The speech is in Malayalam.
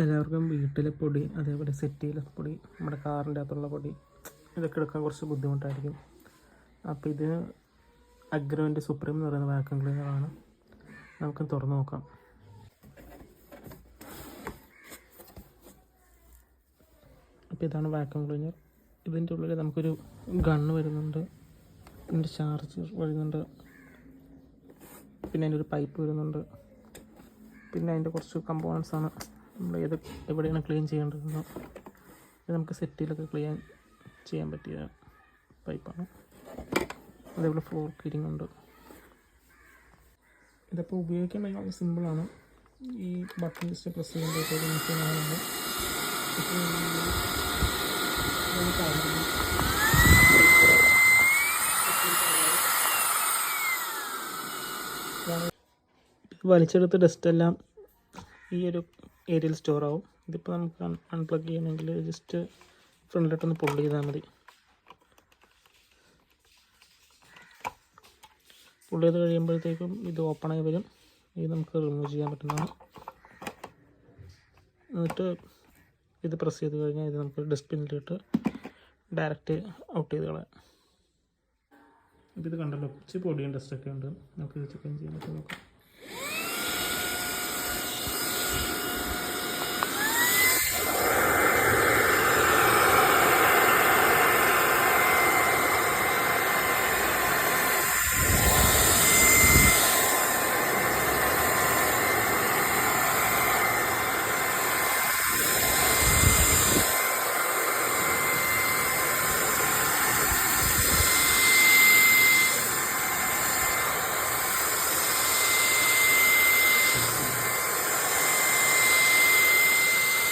എല്ലാവർക്കും വീട്ടിലെ പൊടി, അതേപോലെ സെറ്റിയിലെ പൊടി, നമ്മുടെ കാറിൻ്റെ അകത്തുള്ള പൊടി, ഇതൊക്കെ എടുക്കാൻ കുറച്ച് ബുദ്ധിമുട്ടായിരിക്കും. അപ്പോൾ ഇത് അഗ്രോൻ്റെ സുപ്രീം എന്ന് പറയുന്ന വാക്യൂം ക്ലീനറാണ്. നമുക്ക് തുറന്ന് നോക്കാം. അപ്പോൾ ഇതാണ് വാക്യൂം ക്ലീനർ. ഇതിൻ്റെ ഉള്ളിൽ നമുക്കൊരു ഗണ്ണ് വരുന്നുണ്ട്, പിന്നെ ചാർജർ വരുന്നുണ്ട്, പിന്നെ അതിൻ്റെ ഒരു പൈപ്പ് വരുന്നുണ്ട്, പിന്നെ അതിൻ്റെ കുറച്ച് കമ്പോണൻസാണ് നമ്മൾ എവിടെയാണ് ക്ലീൻ ചെയ്യേണ്ടതെന്ന്. ഇത് നമുക്ക് സെറ്റിലൊക്കെ ചെയ്യാൻ പറ്റിയ പൈപ്പാണ്. അതേപോലെ ഫ്ലോർ ക്ലീനിങ് ഉണ്ട്. ഇതിപ്പോൾ ഉപയോഗിക്കാൻ വളരെ സിമ്പിളാണ്. ഈ ബട്ടൺ ജസ്റ്റ് പ്രസ് ചെയ്യുമ്പോഴത്തേക്ക് നമുക്ക് വലിച്ചെടുത്ത ഡസ്റ്റെല്ലാം ഈ ഒരു ഏരിയയിൽ സ്റ്റോർ ആവും. ഇതിപ്പോൾ നമുക്ക് അൺപ്ലഗ് ചെയ്യണമെങ്കിൽ ജസ്റ്റ് ഫ്രണ്ടിലോട്ടൊന്ന് പുള്ള് ചെയ്താൽ മതി. പുള്ള് ചെയ്ത് കഴിയുമ്പോഴത്തേക്കും ഇത് ഓപ്പണായി വരും. ഇത് നമുക്ക് റിമൂവ് ചെയ്യാൻ പറ്റുന്നതാണ്. എന്നിട്ട് ഇത് പ്രസ് ചെയ്ത് കഴിഞ്ഞാൽ ഇത് നമുക്ക് ഡസ്റ്റ്ബിന്നിലിട്ട് ഡയറക്റ്റ് ഔട്ട് ചെയ്ത് കളയാം. അപ്പോൾ ഇത് കണ്ടല്ലോ, കുറച്ച് പൊടിയും ഡസ്റ്റൊക്കെ ഉണ്ട്. നമുക്ക് ഇത് ചെക്ക് ചെയ്യാൻ പറ്റും നോക്കാം.